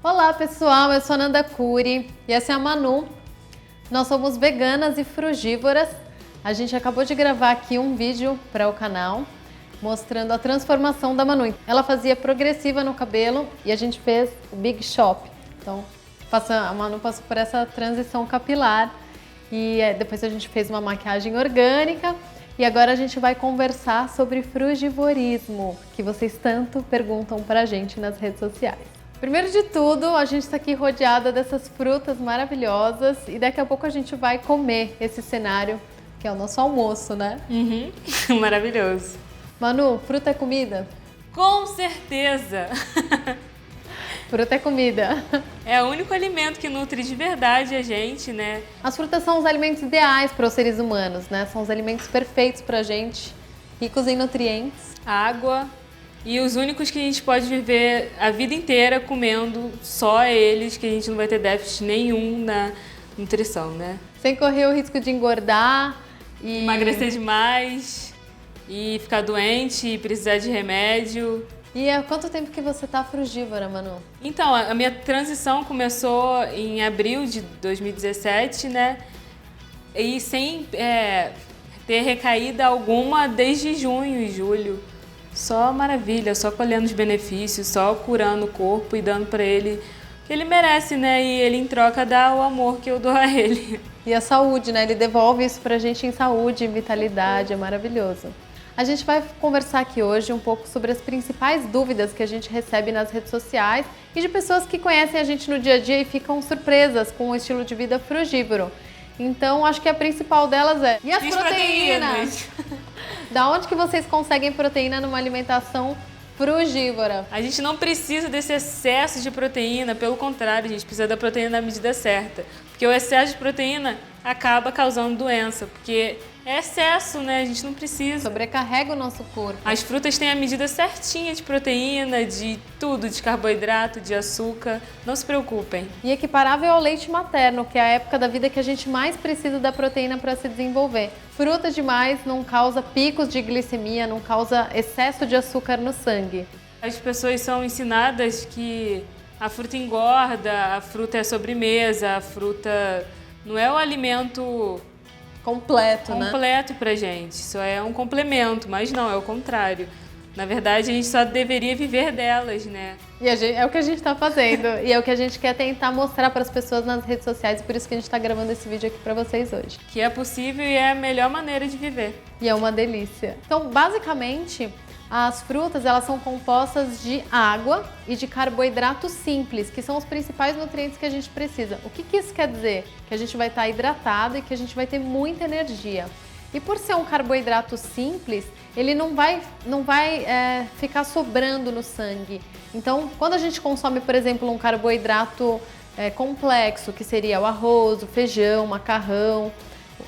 Olá pessoal, eu sou a Nanda Curi e essa é a Manu. Nós somos veganas e frugívoras. A gente acabou de gravar aqui um vídeo para o canal mostrando a transformação da Manu. Ela fazia progressiva no cabelo e a gente fez o Big Shop. Então a Manu passou por essa transição capilar e depois a gente fez uma maquiagem orgânica. E agora a gente vai conversar sobre frugivorismo, que vocês tanto perguntam pra gente nas redes sociais. Primeiro de tudo, a gente está aqui rodeada dessas frutas maravilhosas e daqui a pouco a gente vai comer esse cenário, que é o nosso almoço, né? Maravilhoso. Manu, fruta é comida? Com certeza! Fruta é comida. É o único alimento que nutre de verdade a gente, né? As frutas são os alimentos ideais para os seres humanos, né? São os alimentos perfeitos pra gente, ricos em nutrientes. Água e os únicos que a gente pode viver a vida inteira comendo, só eles, que a gente não vai ter déficit nenhum na nutrição, né? Sem correr o risco de engordar e emagrecer demais e ficar doente e precisar de remédio. E há quanto tempo que você tá frugívora, Manu? Então, a minha transição começou em abril de 2017, né? E sem ter recaída alguma desde junho e julho. Só maravilha, só colhendo os benefícios, só curando o corpo e dando pra ele o que ele merece, né? E ele em troca dá o amor que eu dou a ele. E a saúde, né? Ele devolve isso pra gente em saúde, em vitalidade, é maravilhoso. A gente vai conversar aqui hoje um pouco sobre as principais dúvidas que a gente recebe nas redes sociais e de pessoas que conhecem a gente no dia a dia e ficam surpresas com o estilo de vida frugívoro. Então, acho que a principal delas é: e as proteínas? Da onde que vocês conseguem proteína numa alimentação frugívora? A gente não precisa desse excesso de proteína, pelo contrário, a gente precisa da proteína na medida certa. Porque o excesso de proteína acaba causando doença, porque é excesso, né? A gente não precisa. Sobrecarrega o nosso corpo. As frutas têm a medida certinha de proteína, de tudo, de carboidrato, de açúcar. Não se preocupem. E equiparável ao leite materno, que é a época da vida que a gente mais precisa da proteína para se desenvolver. Fruta demais não causa picos de glicemia, não causa excesso de açúcar no sangue. As pessoas são ensinadas que a fruta engorda, a fruta é sobremesa, a fruta não é o alimento completo pra gente. Isso é um complemento, mas não, é o contrário. Na verdade, a gente só deveria viver delas, né? E é o que a gente está fazendo. E é o que a gente quer tentar mostrar para as pessoas nas redes sociais. Por isso que a gente está gravando esse vídeo aqui para vocês hoje. Que é possível e é a melhor maneira de viver. E é uma delícia. Então, basicamente, as frutas elas são compostas de água e de carboidratos simples, que são os principais nutrientes que a gente precisa. O que isso quer dizer? Que a gente vai estar hidratado e que a gente vai ter muita energia. E por ser um carboidrato simples, ele não vai ficar sobrando no sangue. Então, quando a gente consome, por exemplo, um carboidrato complexo, que seria o arroz, o feijão, o macarrão,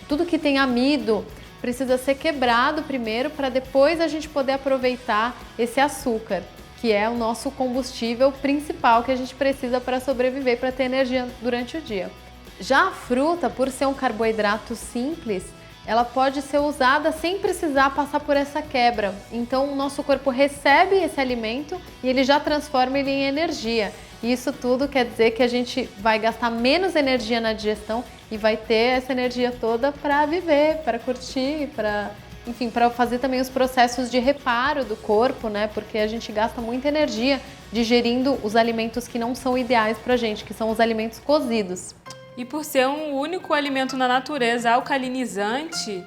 tudo que tem amido, precisa ser quebrado primeiro para depois a gente poder aproveitar esse açúcar, que é o nosso combustível principal que a gente precisa para sobreviver, para ter energia durante o dia. Já a fruta, por ser um carboidrato simples, ela pode ser usada sem precisar passar por essa quebra. Então o nosso corpo recebe esse alimento e ele já transforma ele em energia. E isso tudo quer dizer que a gente vai gastar menos energia na digestão e vai ter essa energia toda para viver, para curtir, para fazer também os processos de reparo do corpo, né? Porque a gente gasta muita energia digerindo os alimentos que não são ideais pra gente, que são os alimentos cozidos. E por ser um único alimento na natureza alcalinizante,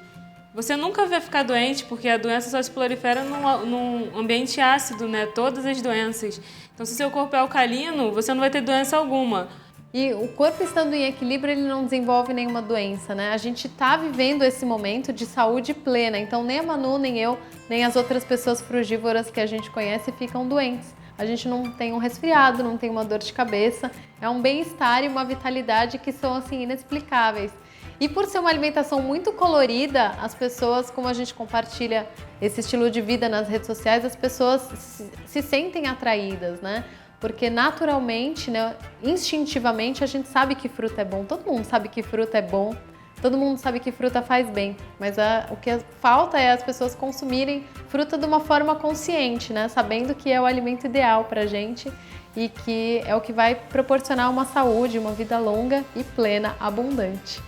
você nunca vai ficar doente, porque a doença só se prolifera num ambiente ácido, né? Todas as doenças. Então, se seu corpo é alcalino, você não vai ter doença alguma. E o corpo estando em equilíbrio, ele não desenvolve nenhuma doença, né? A gente tá vivendo esse momento de saúde plena, então nem a Manu, nem eu, nem as outras pessoas frugívoras que a gente conhece ficam doentes. A gente não tem um resfriado, não tem uma dor de cabeça, é um bem-estar e uma vitalidade que são assim inexplicáveis. E por ser uma alimentação muito colorida, as pessoas, como a gente compartilha esse estilo de vida nas redes sociais, as pessoas se sentem atraídas, né? Porque naturalmente, né, instintivamente, a gente sabe que fruta é bom. Todo mundo sabe que fruta é bom, Todo mundo sabe que fruta faz bem, mas o que falta é as pessoas consumirem fruta de uma forma consciente, né? Sabendo que é o alimento ideal pra gente e que é o que vai proporcionar uma saúde, uma vida longa e plena, abundante.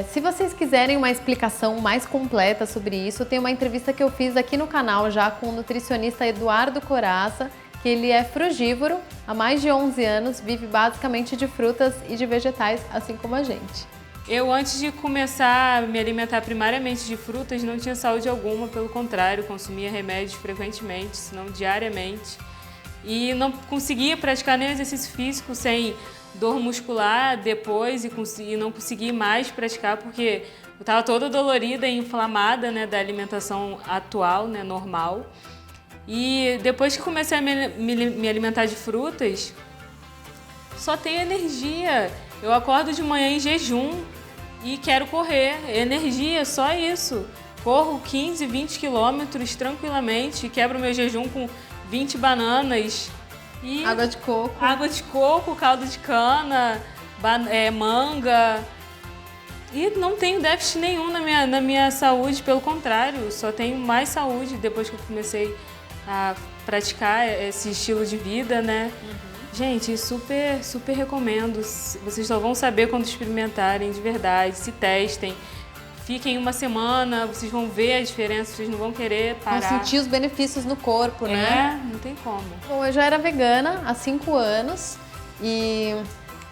Se vocês quiserem uma explicação mais completa sobre isso, tem uma entrevista que eu fiz aqui no canal já com o nutricionista Eduardo Coraça, que ele é frugívoro, há mais de 11 anos, vive basicamente de frutas e de vegetais, assim como a gente. Eu, antes de começar a me alimentar primariamente de frutas, não tinha saúde alguma, pelo contrário, consumia remédios frequentemente, se não diariamente. E não conseguia praticar nem exercício físico sem dor muscular depois e não consegui mais praticar porque eu estava toda dolorida e inflamada, né, da alimentação atual, né, normal. E depois que comecei a me alimentar de frutas, só tenho energia. Eu acordo de manhã em jejum e quero correr. Energia, só isso. Corro 15, 20 quilômetros tranquilamente, quebro meu jejum com 20 bananas. E água de coco. Água de coco, caldo de cana, manga. E não tenho déficit nenhum na minha saúde, pelo contrário, só tenho mais saúde depois que eu comecei a praticar esse estilo de vida, né? Gente, super, super recomendo. Vocês só vão saber quando experimentarem de verdade, se testem. Fiquem uma semana, vocês vão ver a diferença, vocês não vão querer parar. Vão sentir os benefícios no corpo, né? Não tem como. Bom, eu já era vegana há 5 anos e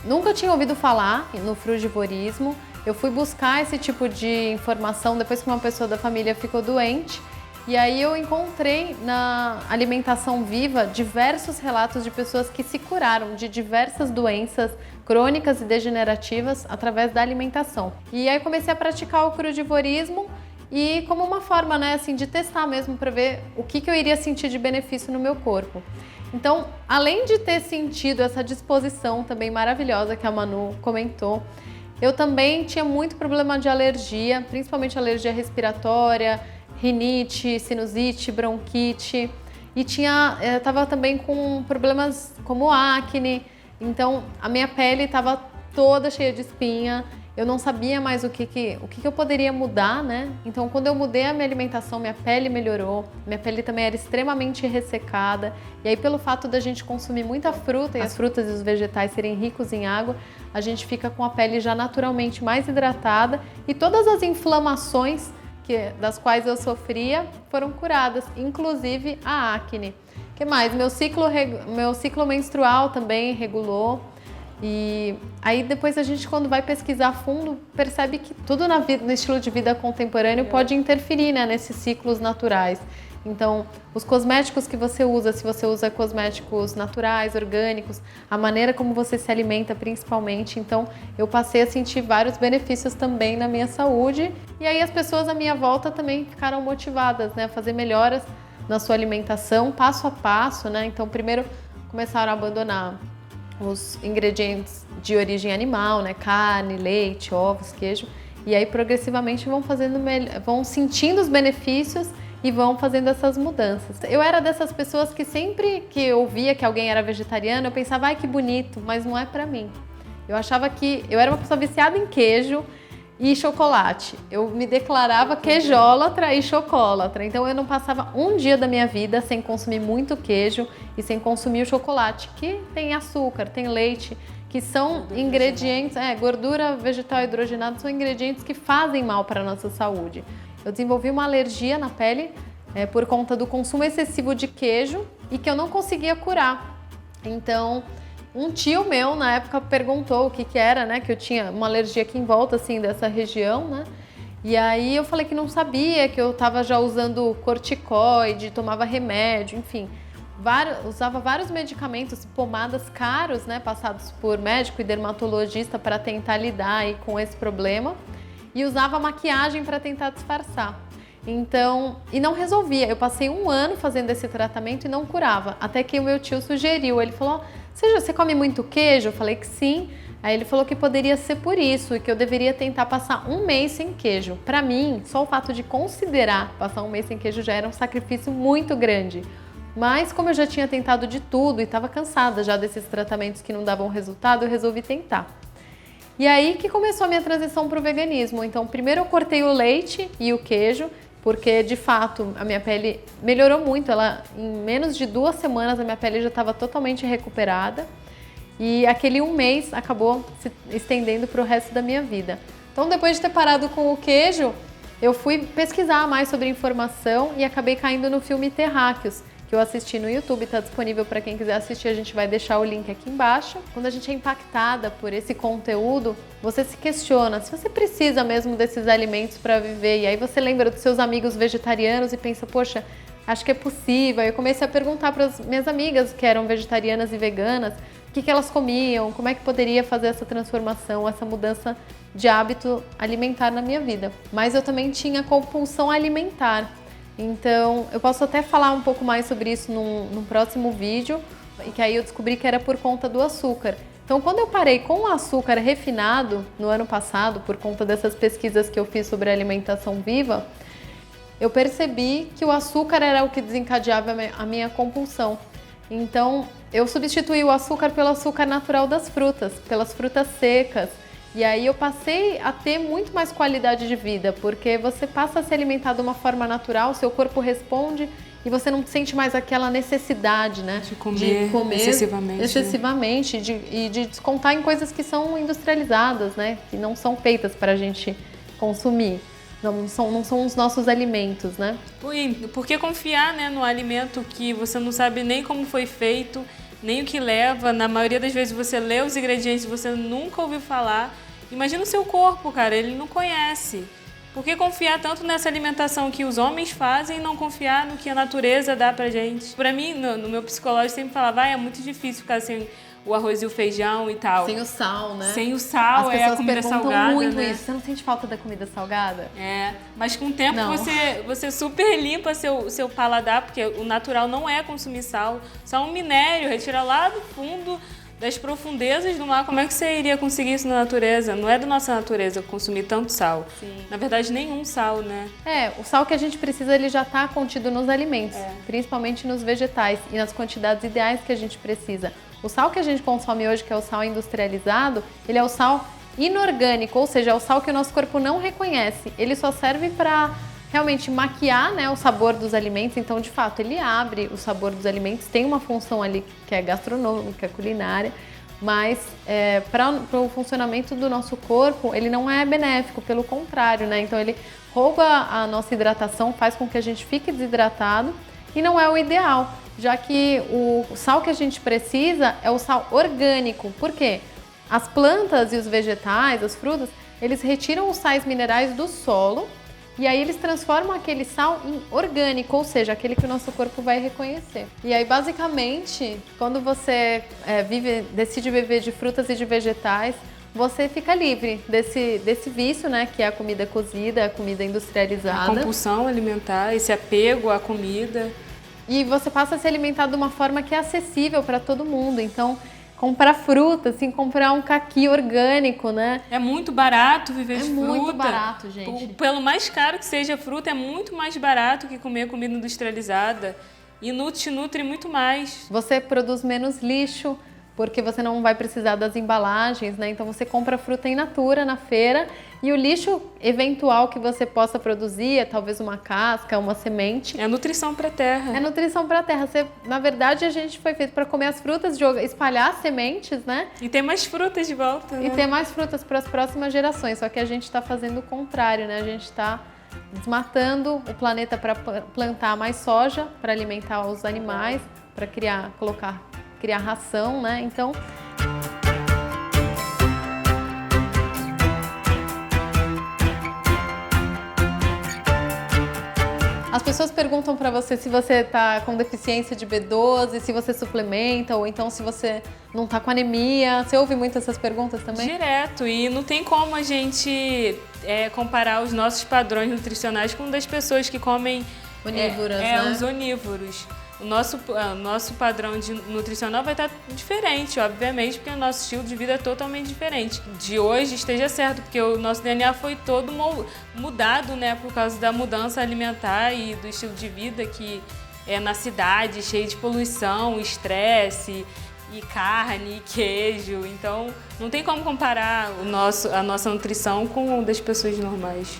nunca tinha ouvido falar no frugivorismo. Eu fui buscar esse tipo de informação depois que uma pessoa da família ficou doente. E aí eu encontrei na alimentação viva diversos relatos de pessoas que se curaram de diversas doenças crônicas e degenerativas através da alimentação. E aí comecei a praticar o crudivorismo e como uma forma, né, assim, de testar mesmo para ver o que eu iria sentir de benefício no meu corpo. Então, além de ter sentido essa disposição também maravilhosa que a Manu comentou, eu também tinha muito problema de alergia, principalmente alergia respiratória, rinite, sinusite, bronquite e estava também com problemas como acne, então a minha pele estava toda cheia de espinha, eu não sabia mais o que eu poderia mudar, né? Então quando eu mudei a minha alimentação, minha pele melhorou, minha pele também era extremamente ressecada e aí pelo fato da gente consumir muita fruta e as frutas e os vegetais serem ricos em água, a gente fica com a pele já naturalmente mais hidratada e todas as inflamações das quais eu sofria foram curadas, inclusive a acne. O que mais? Meu ciclo menstrual também regulou. E aí depois a gente, quando vai pesquisar a fundo, percebe que tudo no estilo de vida contemporâneo pode interferir, né, nesses ciclos naturais. Então, os cosméticos que você usa, se você usa cosméticos naturais, orgânicos, a maneira como você se alimenta principalmente. Então, eu passei a sentir vários benefícios também na minha saúde. E aí as pessoas à minha volta também ficaram motivadas, né, a fazer melhoras na sua alimentação, passo a passo, né? Então, primeiro começaram a abandonar os ingredientes de origem animal, né, carne, leite, ovos, queijo. E aí progressivamente vão sentindo os benefícios e vão fazendo essas mudanças. Eu era dessas pessoas que sempre que eu via que alguém era vegetariano, eu pensava, ai que bonito, mas não é pra mim. Eu achava que eu era uma pessoa viciada em queijo e chocolate. Eu me declarava queijólatra e chocolatra. Então eu não passava um dia da minha vida sem consumir muito queijo e sem consumir o chocolate, que tem açúcar, tem leite, que são ingredientes, gordura vegetal hidrogenada, são ingredientes que fazem mal para a nossa saúde. Eu desenvolvi uma alergia na pele por conta do consumo excessivo de queijo e que eu não conseguia curar. Então, um tio meu, na época, perguntou o que era, né? Que eu tinha uma alergia aqui em volta, assim, dessa região, né? E aí eu falei que não sabia, que eu estava já usando corticoide, tomava remédio, enfim. Usava vários medicamentos, pomadas caros, né? Passados por médico e dermatologista para tentar lidar aí com esse problema. E usava maquiagem para tentar disfarçar. Então, e não resolvia. Eu passei 1 ano fazendo esse tratamento e não curava. Até que o meu tio sugeriu, ele falou, você come muito queijo? Eu falei que sim. Aí ele falou que poderia ser por isso e que eu deveria tentar passar 1 mês sem queijo. Para mim, só o fato de considerar passar 1 mês sem queijo já era um sacrifício muito grande. Mas como eu já tinha tentado de tudo e estava cansada já desses tratamentos que não davam resultado, eu resolvi tentar. E aí que começou a minha transição para o veganismo. Então, primeiro eu cortei o leite e o queijo, porque de fato a minha pele melhorou muito. Em menos de 2 semanas a minha pele já estava totalmente recuperada. E aquele 1 mês acabou se estendendo para o resto da minha vida. Então, depois de ter parado com o queijo, eu fui pesquisar mais sobre informação e acabei caindo no filme Terráqueos, que eu assisti no YouTube, está disponível para quem quiser assistir, a gente vai deixar o link aqui embaixo. Quando a gente é impactada por esse conteúdo, você se questiona se você precisa mesmo desses alimentos para viver. E aí você lembra dos seus amigos vegetarianos e pensa, poxa, acho que é possível. Eu comecei a perguntar para as minhas amigas que eram vegetarianas e veganas, o que elas comiam, como é que poderia fazer essa transformação, essa mudança de hábito alimentar na minha vida. Mas eu também tinha compulsão alimentar. Então, eu posso até falar um pouco mais sobre isso num próximo vídeo, e que aí eu descobri que era por conta do açúcar. Então, quando eu parei com o açúcar refinado no ano passado, por conta dessas pesquisas que eu fiz sobre alimentação viva, eu percebi que o açúcar era o que desencadeava a minha compulsão. Então, eu substituí o açúcar pelo açúcar natural das frutas, pelas frutas secas. E aí eu passei a ter muito mais qualidade de vida, porque você passa a se alimentar de uma forma natural, seu corpo responde e você não sente mais aquela necessidade, né? De comer excessivamente e de descontar em coisas que são industrializadas, né? Que não são feitas para a gente consumir. Não são os nossos alimentos, né? Por que confiar, né, no alimento que você não sabe nem como foi feito, nem o que leva? Na maioria das vezes você lê os ingredientes e você nunca ouviu falar. Imagina o seu corpo, cara, ele não conhece. Por que confiar tanto nessa alimentação que os homens fazem e não confiar no que a natureza dá pra gente? Pra mim, no meu psicológico, sempre falava, é muito difícil ficar sem o arroz e o feijão e tal. Sem o sal, né? Sem o sal, é a comida salgada, muito né? isso. Você não sente falta da comida salgada? É, mas com o tempo você super limpa seu paladar, porque o natural não é consumir sal. Sal é um minério, retira lá do fundo das profundezas do mar. Como é que você iria conseguir isso na natureza? Não é da nossa natureza consumir tanto sal. Sim. Na verdade, nenhum sal, né? O sal que a gente precisa, ele já está contido nos alimentos, principalmente nos vegetais e nas quantidades ideais que a gente precisa. O sal que a gente consome hoje, que é o sal industrializado, ele é o sal inorgânico, ou seja, é o sal que o nosso corpo não reconhece. Ele só serve para realmente maquiar, né, o sabor dos alimentos. Então, de fato, ele abre o sabor dos alimentos, tem uma função ali que é gastronômica, culinária, mas para o funcionamento do nosso corpo, ele não é benéfico, pelo contrário, né? Então, ele rouba a nossa hidratação, faz com que a gente fique desidratado e não é o ideal, já que o sal que a gente precisa é o sal orgânico. Por quê? As plantas e os vegetais, as frutas, eles retiram os sais minerais do solo e aí eles transformam aquele sal em orgânico, ou seja, aquele que o nosso corpo vai reconhecer. E aí, basicamente, quando você decide viver de frutas e de vegetais, você fica livre desse vício, né, que é a comida cozida, a comida industrializada. A compulsão alimentar, esse apego à comida. E você passa a se alimentar de uma forma que é acessível para todo mundo. Então, comprar fruta, assim, comprar um caqui orgânico, né? É muito barato viver de fruta. É muito barato, gente. Pelo mais caro que seja a fruta, é muito mais barato que comer comida industrializada. E te nutre muito mais. Você produz menos lixo, porque você não vai precisar das embalagens, né? Então você compra fruta in natura na feira e o lixo eventual que você possa produzir é talvez uma casca, uma semente. É nutrição para a terra. É nutrição para a terra. Na verdade, a gente foi feito para comer as frutas, espalhar sementes, né? E ter mais frutas de volta, né? E ter mais frutas para as próximas gerações. Só que a gente está fazendo o contrário, né? A gente está desmatando o planeta para plantar mais soja, para alimentar os animais, para criar ração, né? Então, as pessoas perguntam para você se você está com deficiência de B12, se você suplementa, ou então se você não está com anemia. Você ouve muito essas perguntas também? Direto, e não tem como a gente comparar os nossos padrões nutricionais com das pessoas que comem onívoras, né? Os onívoros. O nosso padrão nutricional vai estar diferente, obviamente, porque o nosso estilo de vida é totalmente diferente. De hoje esteja certo, porque o nosso DNA foi todo mudado, né, por causa da mudança alimentar e do estilo de vida que é na cidade, cheio de poluição, estresse e carne, e queijo. Então, não tem como comparar a nossa nutrição com a das pessoas normais.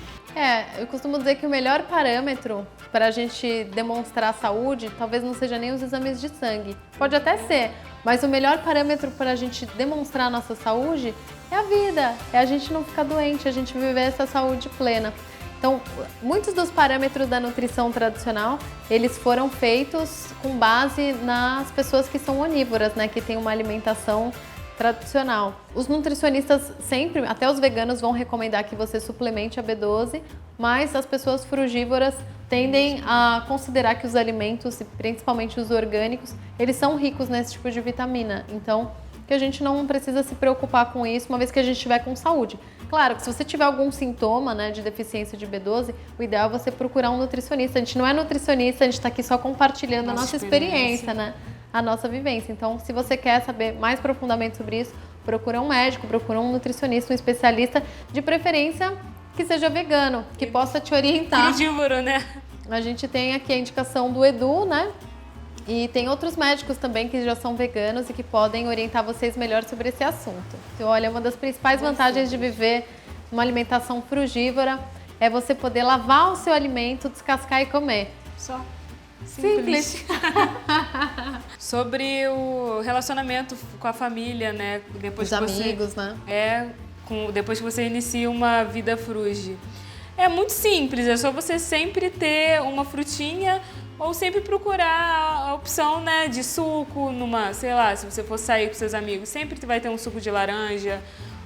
Eu costumo dizer que o melhor parâmetro para a gente demonstrar a saúde talvez não seja nem os exames de sangue. Pode até ser, mas o melhor parâmetro para a gente demonstrar a nossa saúde é a vida, é a gente não ficar doente, a gente viver essa saúde plena. Então, muitos dos parâmetros da nutrição tradicional, eles foram feitos com base nas pessoas que são onívoras, né, que têm uma alimentação tradicional. Os nutricionistas sempre, até os veganos, vão recomendar que você suplemente a B12, mas as pessoas frugívoras tendem a considerar que os alimentos, principalmente os orgânicos, eles são ricos nesse tipo de vitamina. Então, que a gente não precisa se preocupar com isso, uma vez que a gente estiver com saúde. Claro que se você tiver algum sintoma, né, de deficiência de B12, o ideal é você procurar um nutricionista. A gente não é nutricionista, a gente está aqui só compartilhando a nossa experiência, né? A nossa vivência. Então, se você quer saber mais profundamente sobre isso, procura um médico, procura um nutricionista, um especialista, de preferência que seja vegano, que possa te orientar. Frugívoro, né? A gente tem aqui a indicação do Edu, né? E tem outros médicos também que já são veganos e que podem orientar vocês melhor sobre esse assunto. Então, olha, uma das principais vantagens de viver uma alimentação frugívora é você poder lavar o seu alimento, descascar e comer. Só. Simples. Sobre o relacionamento com a família, né? Depois Os que você, amigos, né? Depois que você inicia uma vida frugi. É muito simples, é só você sempre ter uma frutinha ou sempre procurar a opção, né, de suco, sei lá, se você for sair com seus amigos, sempre vai ter um suco de laranja,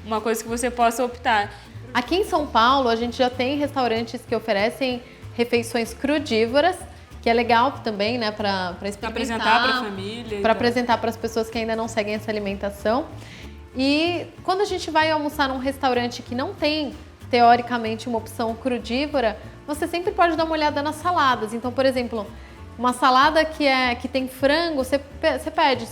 uma coisa que você possa optar. Aqui em São Paulo, a gente já tem restaurantes que oferecem refeições crudívoras, que é legal também, né, para experimentar. Para apresentar para a família. Para apresentar para as pessoas que ainda não seguem essa alimentação. E quando a gente vai almoçar num restaurante que não tem, teoricamente, uma opção crudívora, você sempre pode dar uma olhada nas saladas. Então, por exemplo, uma salada que tem frango, você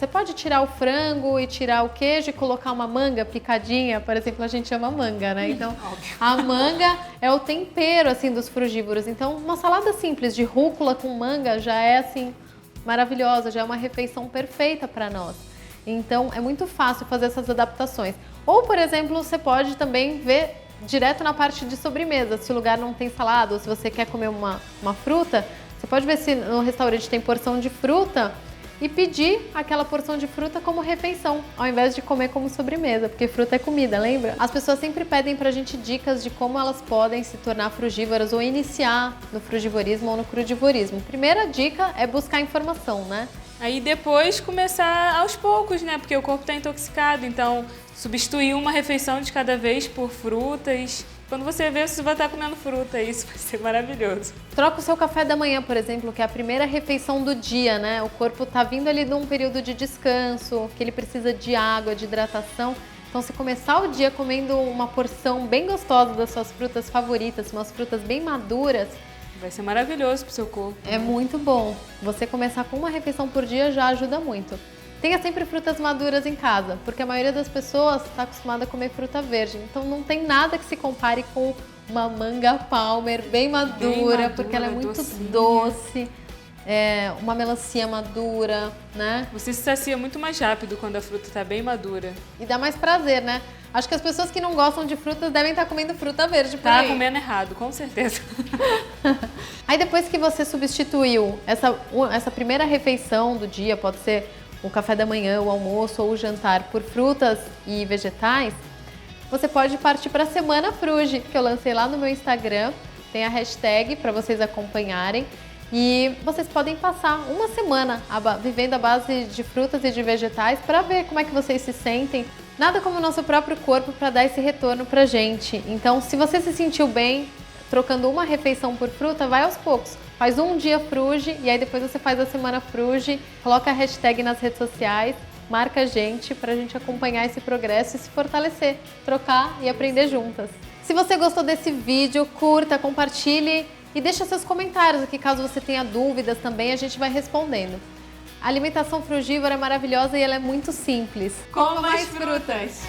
pode tirar o frango e tirar o queijo e colocar uma manga picadinha. Por exemplo, a gente chama manga, né? Então, a manga é o tempero, assim, dos frugívoros. Então, uma salada simples de rúcula com manga já é, assim, maravilhosa, já é uma refeição perfeita para nós. Então, é muito fácil fazer essas adaptações. Ou, por exemplo, você pode também ver direto na parte de sobremesa. Se o lugar não tem salada ou se você quer comer uma fruta, você pode ver se no restaurante tem porção de fruta e pedir aquela porção de fruta como refeição, ao invés de comer como sobremesa, porque fruta é comida, lembra? As pessoas sempre pedem pra gente dicas de como elas podem se tornar frugívoras ou iniciar no frugivorismo ou no crudivorismo. Primeira dica é buscar informação, né? Aí depois começar aos poucos, né? Porque o corpo está intoxicado, então substituir uma refeição de cada vez por frutas. Quando você vê, você vai estar comendo fruta, isso vai ser maravilhoso. Troca o seu café da manhã, por exemplo, que é a primeira refeição do dia, né? O corpo tá vindo ali de um período de descanso, que ele precisa de água, de hidratação. Então, se começar o dia comendo uma porção bem gostosa das suas frutas favoritas, umas frutas bem maduras, vai ser maravilhoso pro seu corpo. É muito bom. Você começar com uma refeição por dia já ajuda muito. Tenha sempre frutas maduras em casa, porque a maioria das pessoas está acostumada a comer fruta verde. Então não tem nada que se compare com uma manga palmer bem madura, porque ela é muito doce. Uma melancia madura, né? Você se sacia muito mais rápido quando a fruta está bem madura. E dá mais prazer, né? Acho que as pessoas que não gostam de frutas devem estar comendo fruta verde por aí. Tá comendo errado, com certeza. Aí depois que você substituiu essa primeira refeição do dia, pode ser o café da manhã, o almoço ou o jantar, por frutas e vegetais, você pode partir para a Semana Frugi, que eu lancei lá no meu Instagram. Tem a hashtag para vocês acompanharem. E vocês podem passar uma semana vivendo à base de frutas e de vegetais para ver como é que vocês se sentem. Nada como o nosso próprio corpo para dar esse retorno pra gente. Então, se você se sentiu bem trocando uma refeição por fruta, vai aos poucos. Faz um dia Frugi e aí depois você faz a Semana Frugi, coloca a hashtag nas redes sociais, marca a gente pra gente acompanhar esse progresso e se fortalecer, trocar e aprender juntas. Se você gostou desse vídeo, curta, compartilhe e deixa seus comentários aqui, caso você tenha dúvidas também, a gente vai respondendo. A alimentação frugívora é maravilhosa e ela é muito simples. Coma mais frutas!